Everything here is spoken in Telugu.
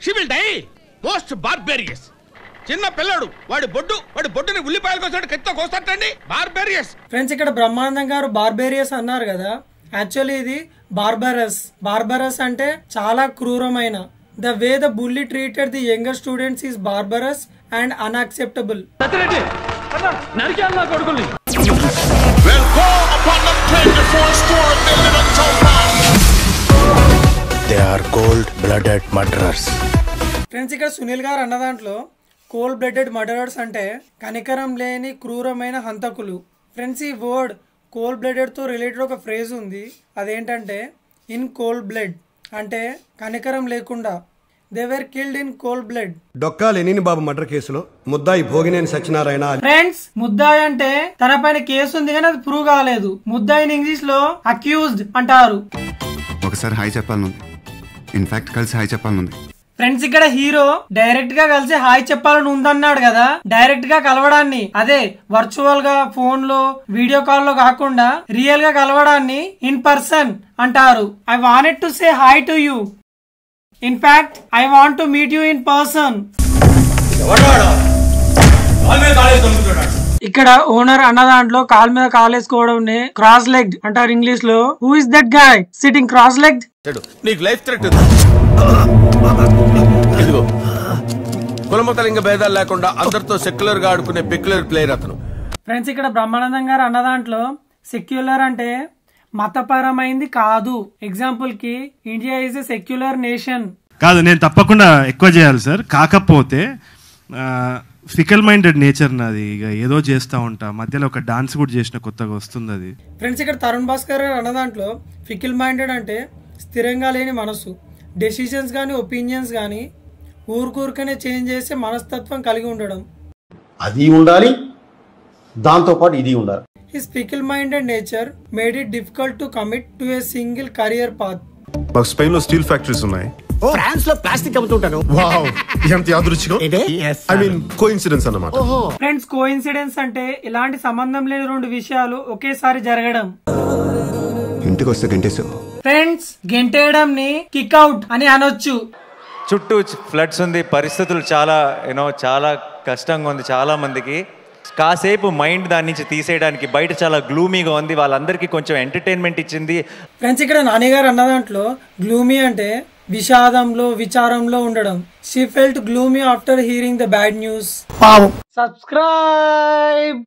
She will die. Most barbarous. చిన్న పిల్లడు వాడి బొడ్డుని ఉల్లిపాయలు కోసాడు కత్తితో కోస్తాడండి. బార్బేరియస్. ఫ్రెండ్స్ ఇక్కడ బ్రహ్మానందం గారు బార్బేరియస్ అన్నారు కదా, యాక్చువల్లీ ఇది బార్బరస్ అంటే చాలా క్రూరమైన. The way the bully treated the younger students is barbarous and unacceptable. They are cold-blooded murderers. Friends ఇక్కడ సునీల్ గారు అన్న దాంట్లో కోల్డ్ బ్లడెడ్ మర్డరర్స్ అంటే కనికరం లేని క్రూరమైన హంతకులు. ఫ్రెండ్స్ ఈ వర్డ్ కోల్డ్ బ్లడెడ్ తో రిలేటెడ్ ఒక ఫ్రేజ్ ఉంది. అదేంటంటే ఇన్ కోల్డ్ బ్లడ్ అంటే కనికరం లేకుండా. They were killed in cold blood. Dokka Lenin Babu murder కేసులో ముద్దాయి భోగినేని సత్యనారాయణ. ఫ్రెండ్స్ ముద్దాయి అంటే తన పైన కేసు ఉంది కానీ అది ప్రూవ్ కాలేదు. ముద్దాయిని ఇంగ్లీష్ లో అక్యూజ్డ్ అంటారు. ఒకసారి హాయ్ చెప్పాలనుంది, ఇన్ఫాక్ట్ కలిసి హాయ్ చెప్పాలనుంది. ఫ్రెండ్స్ ఇక్కడ హీరో డైరెక్ట్ గా కలిసి హాయ్ చెప్పాలని ఉందన్నాడు కదా, డైరెక్ట్ గా కలవడాన్ని, అదే వర్చువల్ గా ఫోన్ లో వీడియో కాల్ లో కాకుండా రియల్ గా కలవడాన్ని ఇన్ పర్సన్ అంటారు. I wanted to say hi to you. In fact I want to meet you in person. ఇక్కడ ఓనర్ అన్న దాంట్లో కాల్ మీద కాలేసుకోవడం క్రాస్ లెగ్ అంటారు ఇంగ్లీష్ లో. Who is that guy sitting cross leg? నీకు లైఫ్ థ్రెట్ ఇదిగో. కులమతలింగ భేదాలు లేకుండా అందరితో సెక్యులర్ గా ఆడుకునే పెక్యులర్ ప్లేయర్ అతను. ఫ్రెండ్స్ ఇక్కడ బ్రహ్మానందం గారు అన్న దాంట్లో సెక్యులర్ అంటే మతపరమైంది కాదు. ఎగ్జాంపుల్ కి India is a secular nation కాదు. నేను తప్పకుండా ఎక్కువ చేయాలి సార్. కాకపోతే ఫికల్ మైండెడ్ నేచర్ నాది. ఇక ఏదో చేస్తా ఉంటా. మధ్యలో ఒక డాన్స్ కూడా చేసిన కొత్తగా వస్తుంది అది. ఫ్రెండ్స్ ఇక్కడ తరుణ్ భాస్కర్ గారు అన్న దాంట్లో ఫికిల్ మైండెడ్ అంటే స్థిరంగా లేని మనసు. డెసిషన్స్ కానీ ఒపీనియన్స్ కానీ ఊరికూరికనే చేంజ్ చేసే మనస్తత్వం కలిగి ఉండడం. అది ఉండాలి, దాంతో పాటు ఇది ఉండాలి. His fickle minded nature made it difficult to commit to a single career path. మాకు స్పెయిన్ లో స్టీల్ ఫ్యాక్టరీస్ ఉన్నాయి. ఫ్రాన్స్ లో ప్లాస్టిక్ అమ్ముతుంటాను. వావ్, ఎంత యాదృచ్ఛికం. ఐ మీన్ కోఇన్సిడెన్స్ అన్నమాట. ఫ్రెండ్స్ కోఇన్సిడెన్స్ అంటే ఇలాంటి సంబంధం లేని రెండు విషయాలు ఒకేసారి జరగడం. ఇంటికి వస్తే గంటేసావు. ఫ్రెండ్స్ గెంటేయడం ని కిక్అవుట్ అని అనొచ్చు. చుట్టూ ఫ్లడ్స్ ఉంది, పరిస్థితులు చాలా కష్టంగా ఉంది చాలా మందికి. కాసేపు మైండ్ దాని నుంచి తీసేయడానికి బయట చాలా గ్లూమీగా ఉంది. వాళ్ళందరికీ కొంచెం ఎంటర్టైన్మెంట్ ఇచ్చింది. ఫ్రెండ్స్ ఇక్కడ నాన్నగారు అన్న దాంట్లో గ్లూమీ అంటే విషాదంలో విచారంలో ఉండడం. She felt gloomy after hearing the bad news. Subscribe.